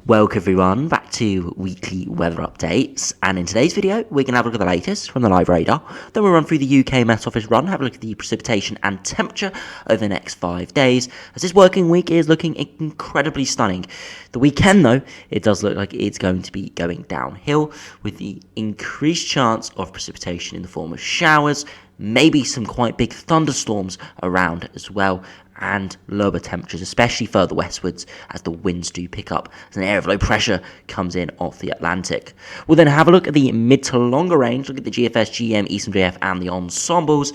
Welcome everyone back to weekly weather updates, and in today's video we're going to have a look at the latest from the live radar. Then we'll run through the UK Met Office run, have a look at the precipitation and temperature over the next 5 days, as this working week is looking incredibly stunning. The weekend though, it does look like it's going to be going downhill with the increased chance of precipitation in the form of showers, maybe some quite big thunderstorms around as well, and lower temperatures, especially further westwards as the winds do pick up as an area of low pressure comes in off the Atlantic. We'll then have a look at the mid to longer range, look at the GFS, GM, ECMWF and the Ensembles,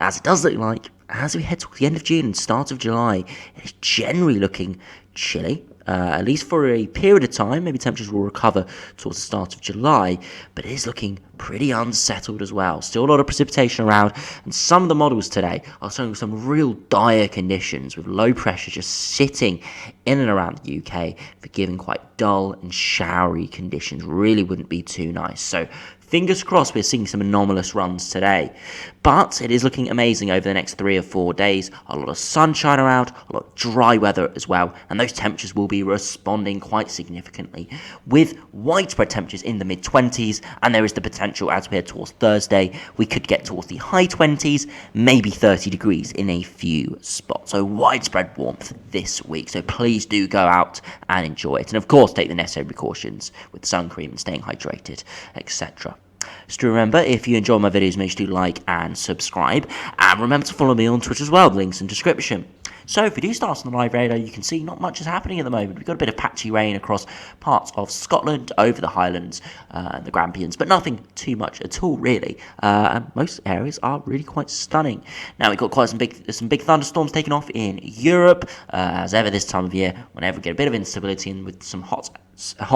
as it does look like as we head towards the end of June and start of July, it is generally looking chilly. At least for a period of time. Maybe temperatures will recover towards the start of July, but it is looking pretty unsettled as well. Still a lot of precipitation around, and some of the models today are showing some real dire conditions with low pressure just sitting in and around the UK for giving quite dull and showery conditions. Really wouldn't be too nice. So fingers crossed we're seeing some anomalous runs today. But it is looking amazing over the next 3 or 4 days. A lot of sunshine around, a lot of dry weather as well, and those temperatures will be responding quite significantly with widespread temperatures in the mid-20s, and there is the potential as we head towards Thursday, we could get towards the high 20s, maybe 30 degrees in a few spots. So widespread warmth this week, so please do go out and enjoy it. And of course, take the necessary precautions with sun cream and staying hydrated, etc. Just to remember, if you enjoy my videos, make sure to like and subscribe, and remember to follow me on Twitter as well, the links in the description. So if we do start on the live radar, you can see not much is happening at the moment. We've got a bit of patchy rain across parts of Scotland, over the Highlands and the Grampians, but nothing too much at all really, and most areas are really quite stunning. Now we've got quite some big thunderstorms taking off in Europe, as ever this time of year. Whenever we get a bit of instability and with some hot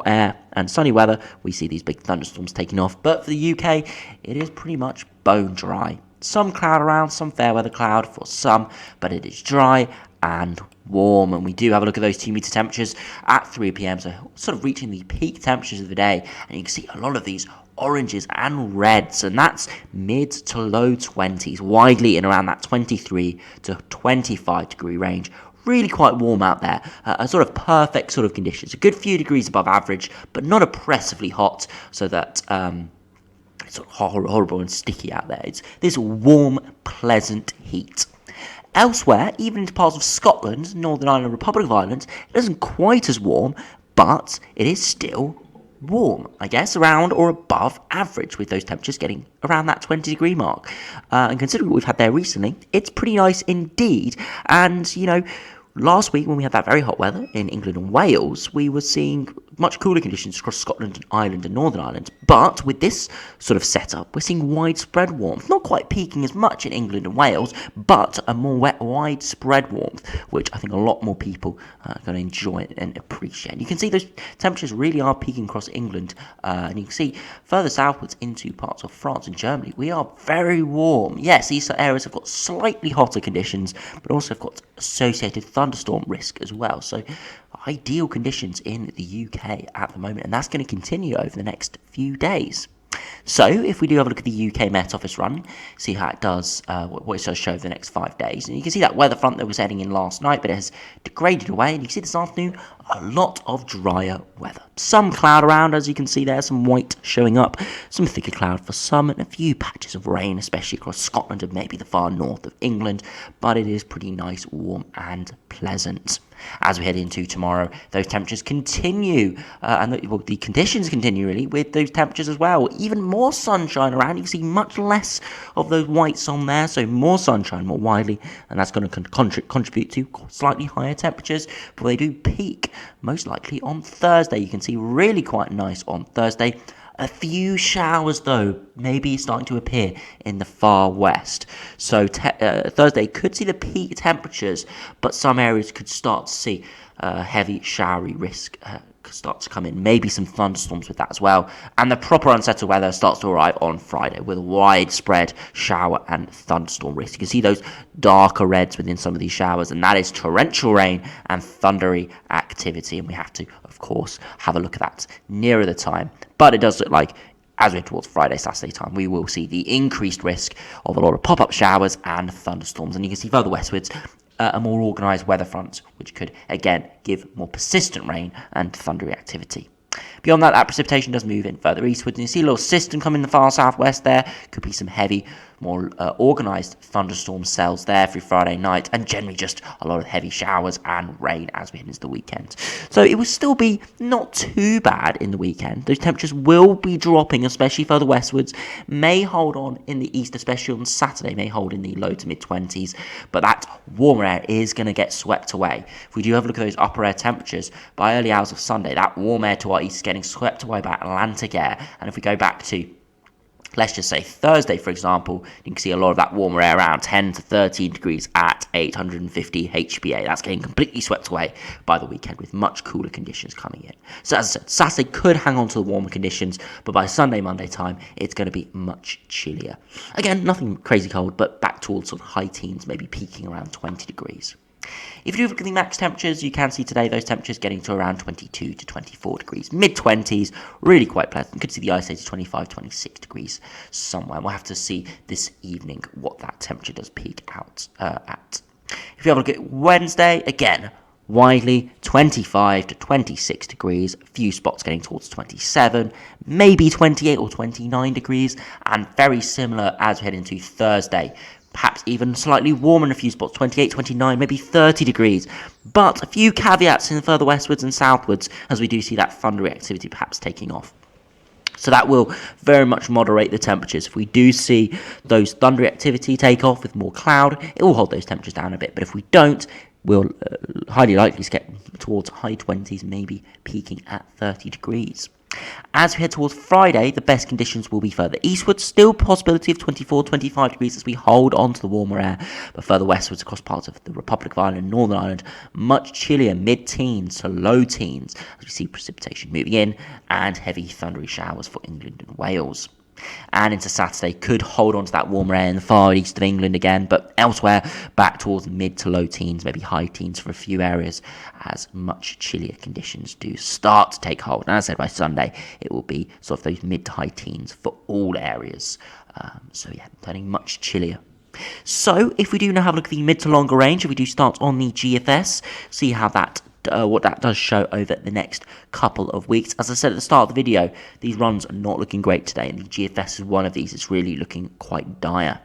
air and sunny weather, we see these big thunderstorms taking off. But for the UK, it is pretty much bone dry. Some cloud around, some fair weather cloud for some, but it is dry and warm. And we do have a look at those 2 meter temperatures at 3 p.m, so sort of reaching the peak temperatures of the day, and you can see a lot of these oranges and reds, and that's mid to low 20s, widely in around that 23 to 25 degree range. Really quite warm out there, a sort of perfect sort of conditions, a good few degrees above average, but not oppressively hot, so that it's sort of horrible and sticky out there. It's this warm, pleasant heat. Elsewhere, even into parts of Scotland, Northern Ireland, Republic of Ireland, it isn't quite as warm, but it is still warm, I guess, around or above average, with those temperatures getting around that 20 degree mark. And considering what we've had there recently, it's pretty nice indeed. And, you know, last week when we had that very hot weather in England and Wales, we were seeing much cooler conditions across Scotland and Ireland and Northern Ireland. But with this sort of setup, we're seeing widespread warmth. Not quite peaking as much in England and Wales, but a more widespread warmth, which I think a lot more people are going to enjoy and appreciate. You can see those temperatures really are peaking across England. And you can see further southwards into parts of France and Germany, we are very warm. Yes, these areas have got slightly hotter conditions, but also have got associated thunderstorm risk as well. So ideal conditions in the UK at the moment, and that's going to continue over the next few days. So if we do have a look at the UK Met Office run, see how it does, what it does show over the next 5 days. And you can see that weather front that was heading in last night, but it has degraded away. And you can see this afternoon, a lot of drier weather. Some cloud around, as you can see there, some white showing up, some thicker cloud for some, and a few patches of rain, especially across Scotland and maybe the far north of England. But it is pretty nice, warm and pleasant. As we head into tomorrow, those temperatures continue, and the conditions continue really with those temperatures as well. Even more sunshine around. You can see much less of those whites on there, so more sunshine more widely, and that's going to contribute to slightly higher temperatures. But they do peak most likely on Thursday. You can see really quite nice on Thursday. A few showers, though, maybe starting to appear in the far west. So Thursday could see the peak temperatures, but some areas could start to see heavy showery risk start to come in. Maybe some thunderstorms with that as well. And the proper unsettled weather starts to arrive on Friday with widespread shower and thunderstorm risk. You can see those darker reds within some of these showers, and that is torrential rain and thundery activity. And we have to, of course, have a look at that nearer the time. But it does look like as we head towards Friday, Saturday time, we will see the increased risk of a lot of pop-up showers and thunderstorms. And you can see further westwards, a more organised weather front, which could again give more persistent rain and thundery activity. Beyond that, that precipitation does move in further eastwards, and you see a little system coming in the far southwest there. Could be some heavy, more organised thunderstorm cells there through Friday night, and generally just a lot of heavy showers and rain as we head into the weekend. So it will still be not too bad in the weekend. Those temperatures will be dropping, especially further westwards. May hold on in the east, especially on Saturday, may hold in the low to mid-20s, but that warmer air is going to get swept away. If we do have a look at those upper air temperatures, by early hours of Sunday, that warm air to our east is getting swept away by Atlantic air, and if we go back to, let's just say Thursday, for example, you can see a lot of that warmer air around 10 to 13 degrees at 850 HPA. That's getting completely swept away by the weekend with much cooler conditions coming in. So as I said, Saturday could hang on to the warmer conditions, but by Sunday, Monday time, it's going to be much chillier. Again, nothing crazy cold, but back towards sort of high teens, maybe peaking around 20 degrees. If you look at the max temperatures, you can see today those temperatures getting to around 22 to 24 degrees. Mid-20s, really quite pleasant. You could see the isolated 25, 26 degrees somewhere. We'll have to see this evening what that temperature does peak out at. If you have a look at Wednesday, again, widely 25 to 26 degrees. A few spots getting towards 27, maybe 28 or 29 degrees. And very similar as we head into Thursday. Perhaps even slightly warmer in a few spots, 28, 29, maybe 30 degrees. But a few caveats in further westwards and southwards as we do see that thundery activity perhaps taking off. So that will very much moderate the temperatures. If we do see those thundery activity take off with more cloud, it will hold those temperatures down a bit. But if we don't, we'll highly likely get towards high 20s, maybe peaking at 30 degrees. As we head towards Friday, the best conditions will be further eastwards. Still possibility of 24, 25 degrees as we hold on to the warmer air. But further westwards across parts of the Republic of Ireland and Northern Ireland, much chillier, mid-teens to low teens as we see precipitation moving in and heavy thundery showers for England and Wales. And into Saturday, could hold on to that warmer air in the far east of England again, but elsewhere back towards mid to low teens, maybe high teens for a few areas, as much chillier conditions do start to take hold. And as I said, by Sunday, it will be sort of those mid to high teens for all areas. So yeah, turning much chillier. So if we do now have a look at the mid to longer range, if we do start on the GFS, see how that what that does show over the next couple of weeks. As I said at the start of the video, these runs are not looking great today, and the GFS is one of these. It's really looking quite dire.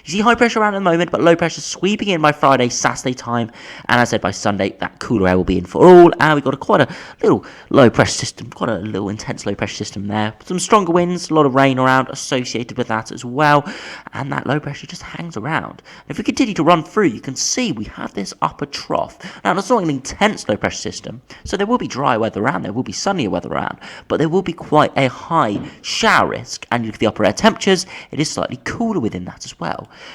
You see high pressure around at the moment, but low pressure sweeping in by Friday, Saturday time, and as I said, by Sunday, that cooler air will be in for all, and we've got quite a little low pressure system, quite a little intense low pressure system there. Some stronger winds, a lot of rain around associated with that as well, and that low pressure just hangs around. And if we continue to run through, you can see we have this upper trough. Now, it's not an intense low pressure system, so there will be dry weather around, there will be sunnier weather around, but there will be quite a high shower risk, and you look at the upper air temperatures, it is slightly cooler within that as well.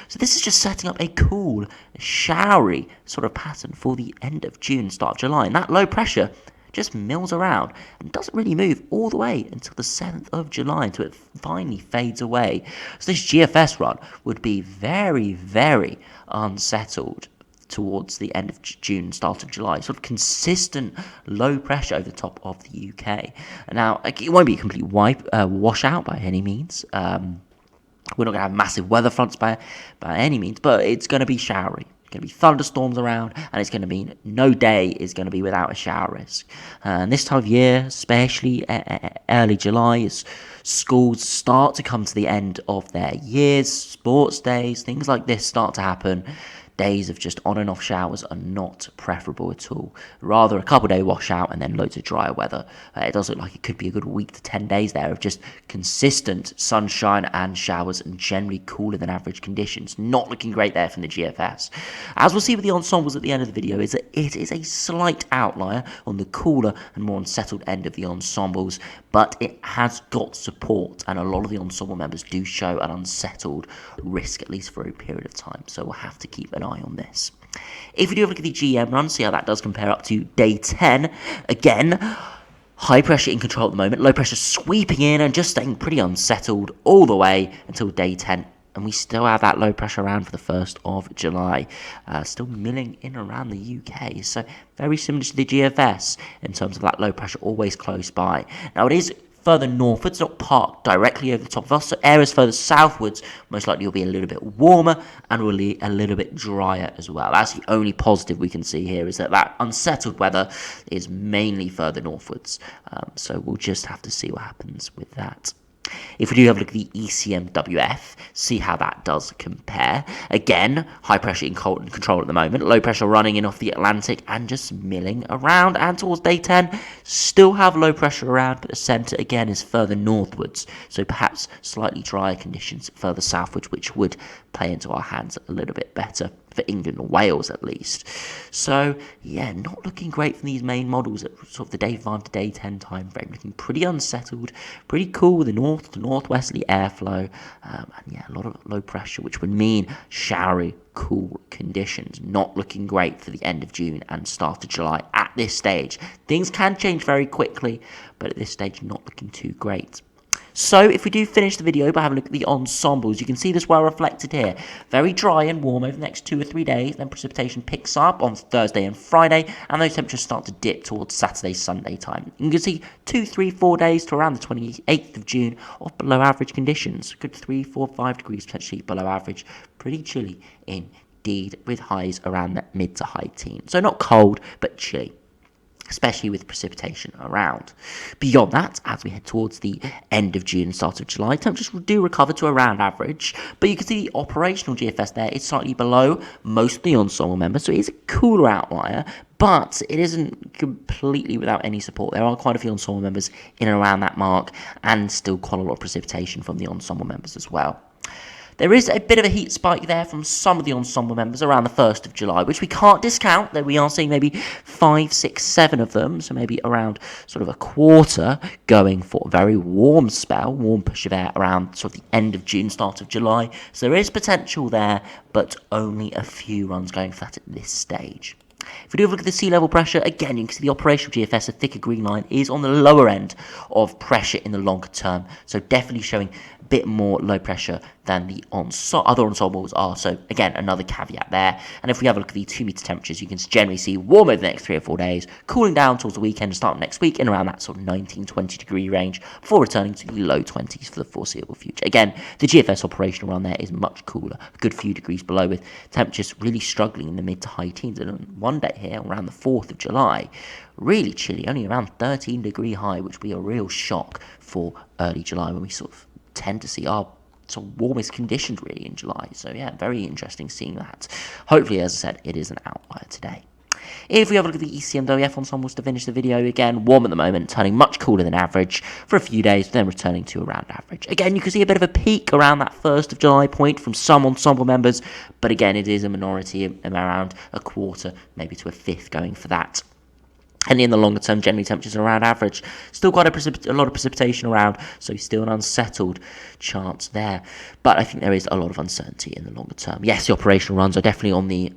So this is just setting up a cool, showery sort of pattern for the end of June, start of July. And that low pressure just mills around and doesn't really move all the way until the 7th of July, until it finally fades away. So this GFS run would be very, very unsettled towards the end of June, start of July. Sort of consistent low pressure over the top of the UK. And now, it won't be a complete washout by any means. We're not going to have massive weather fronts by any means, but it's going to be showery. It's going to be thunderstorms around, and it's going to mean no day is going to be without a shower risk. And this time of year, especially early July, as schools start to come to the end of their years, sports days, things like this start to happen. Days of just on and off showers are not preferable at all. Rather a couple day washout and then loads of drier weather. It does look like it could be a good week to 10 days there of just consistent sunshine and showers and generally cooler than average conditions. Not looking great there from the GFS. As we'll see with the ensembles at the end of the video, is that it is a slight outlier on the cooler and more unsettled end of the ensembles, but it has got support, and a lot of the ensemble members do show an unsettled risk, at least for a period of time. So we'll have to keep an eye on this. If we do have a look at the GM run, see how that does compare up to day 10. Again, high pressure in control at the moment, low pressure sweeping in and just staying pretty unsettled all the way until day 10. And we still have that low pressure around for the 1st of July, still milling in around the UK. So very similar to the GFS in terms of that low pressure always close by. Now it is further northwards, not parked directly over the top of us. So areas further southwards most likely will be a little bit warmer and will be a little bit drier as well. That's the only positive we can see here, is that unsettled weather is mainly further northwards. So we'll just have to see what happens with that. If we do have a look at the ECMWF, see how that does compare. Again, high pressure in control at the moment, low pressure running in off the Atlantic and just milling around. And towards day 10, still have low pressure around, but the centre again is further northwards. So perhaps slightly drier conditions further southwards, which would play into our hands a little bit better for England or Wales at least. So yeah, not looking great from these main models at sort of the day 5 to day 10 time frame. Looking pretty unsettled, pretty cool with the north to northwesterly airflow, and yeah, a lot of low pressure, which would mean showery, cool conditions. Not looking great for the end of June and start of July at this stage. Things can change very quickly, but at this stage, not looking too great. So if we do finish the video by having a look at the ensembles, you can see this well reflected here. Very dry and warm over the next 2 or 3 days, then precipitation picks up on Thursday and Friday, and those temperatures start to dip towards Saturday, Sunday time. You can see 2, 3, 4 days to around the 28th of June of below average conditions. Good 3, 4, 5 degrees potentially below average. Pretty chilly indeed, with highs around the mid to high teens. So not cold, but chilly, especially with precipitation around. Beyond that, as we head towards the end of June and start of July, temperatures do recover to around average, but you can see the operational GFS there is slightly below most of the ensemble members, so it is a cooler outlier, but it isn't completely without any support. There are quite a few ensemble members in and around that mark, and still quite a lot of precipitation from the ensemble members as well. There is a bit of a heat spike there from some of the ensemble members around the 1st of July, which we can't discount, that we are seeing maybe 5, 6, 7 of them, so maybe around sort of a quarter going for a very warm spell, warm push of air around sort of the end of June, start of July. So there is potential there, but only a few runs going for that at this stage. If we do have a look at the sea level pressure, again, you can see the operational GFS, a thicker green line, is on the lower end of pressure in the longer term. So definitely showing a bit more low pressure than the other ensembles are. So again, another caveat there. And if we have a look at the 2 meter temperatures, you can generally see warm over the next 3 or 4 days, cooling down towards the weekend and starting next week in around that sort of 19, 20 degree range, before returning to the low 20s for the foreseeable future. Again, the GFS operational run there is much cooler, a good few degrees below, with temperatures really struggling in the mid to high teens. And on one day here, around the 4th of July, really chilly, only around 13 degree high, which would be a real shock for early July, when we sort of tend to see our sort of warmest conditions really in July. So yeah, very interesting seeing that. Hopefully, as I said, it is an outlier today. If we have a look at the ECMWF ensembles to finish the video, again, warm at the moment, turning much cooler than average for a few days, then returning to around average. Again, you can see a bit of a peak around that 1st of July point from some ensemble members, but again, it is a minority, around a quarter, maybe to a fifth going for that. And in the longer term, generally temperatures are around average. Still quite a lot of precipitation around, so still an unsettled chance there. But I think there is a lot of uncertainty in the longer term. Yes, the operational runs are definitely on the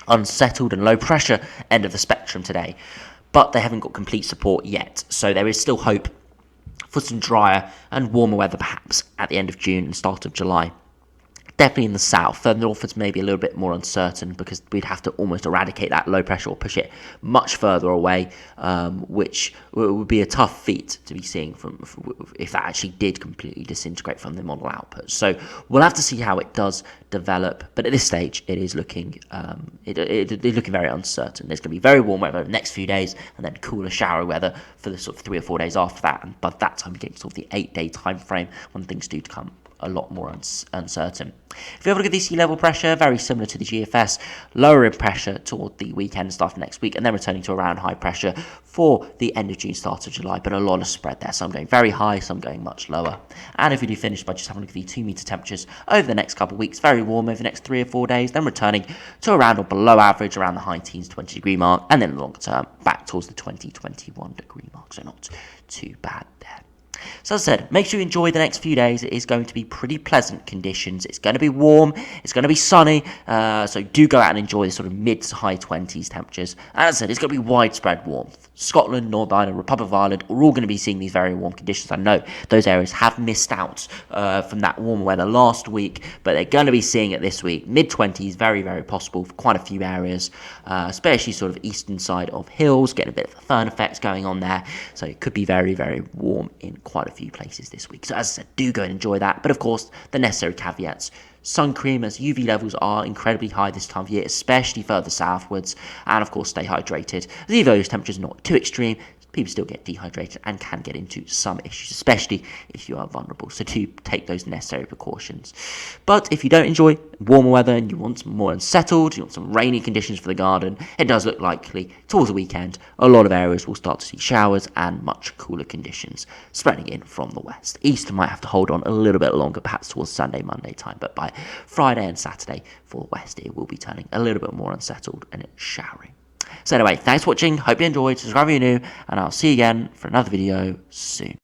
unsettled and low pressure end of the spectrum today, but they haven't got complete support yet. So there is still hope for some drier and warmer weather perhaps at the end of June and start of July. Definitely in the south. Further northwards may be a little bit more uncertain, because we'd have to almost eradicate that low pressure or push it much further away, which would be a tough feat to be seeing from if that actually did completely disintegrate from the model output. So we'll have to see how it does develop, but at this stage it is looking it's looking very uncertain. There's going to be very warm weather over the next few days, and then cooler shower weather for the sort of 3 or 4 days after that, and by that time we get sort of the 8-day time frame when things do come a lot more uncertain. If you have a look at the sea level pressure, very similar to the GFS, lower in pressure toward the weekend, start of next week, and then returning to around high pressure for the end of June, start of July, but a lot of spread there. Some going very high, some going much lower. And if we do finish by just having a look at the 2 meter temperatures over the next couple of weeks, very warm over the next 3 or 4 days, then returning to around or below average, around the high teens, 20 degree mark, and then in the longer term, back towards the 20, 21 degree mark, so not too bad there. So as I said, make sure you enjoy the next few days. It is going to be pretty pleasant conditions. It's going to be warm, it's going to be sunny, so do go out and enjoy the sort of mid to high 20s temperatures. And as I said, it's going to be widespread warmth. Scotland, Northern Ireland, Republic of Ireland are all going to be seeing these very warm conditions. I know those areas have missed out from that warmer weather last week, but they're going to be seeing it this week. Mid-20s, very, very possible for quite a few areas, especially sort of eastern side of hills, getting a bit of a fern effect going on there. So it could be very, very warm in quite a few places this week. So as I said, do go and enjoy that. But of course, the necessary caveats. Sun cream, as UV levels are incredibly high this time of year, especially further southwards, and of course stay hydrated. Even though those temperatures are not too extreme, people still get dehydrated and can get into some issues, especially if you are vulnerable. So do take those necessary precautions. But if you don't enjoy warmer weather and you want some more unsettled, you want some rainy conditions for the garden, it does look likely towards the weekend a lot of areas will start to see showers and much cooler conditions spreading in from the west. East might have to hold on a little bit longer, perhaps towards Sunday, Monday time, but by Friday and Saturday for the west it will be turning a little bit more unsettled and showery. So anyway, thanks for watching, hope you enjoyed, subscribe if you're new, and I'll see you again for another video soon.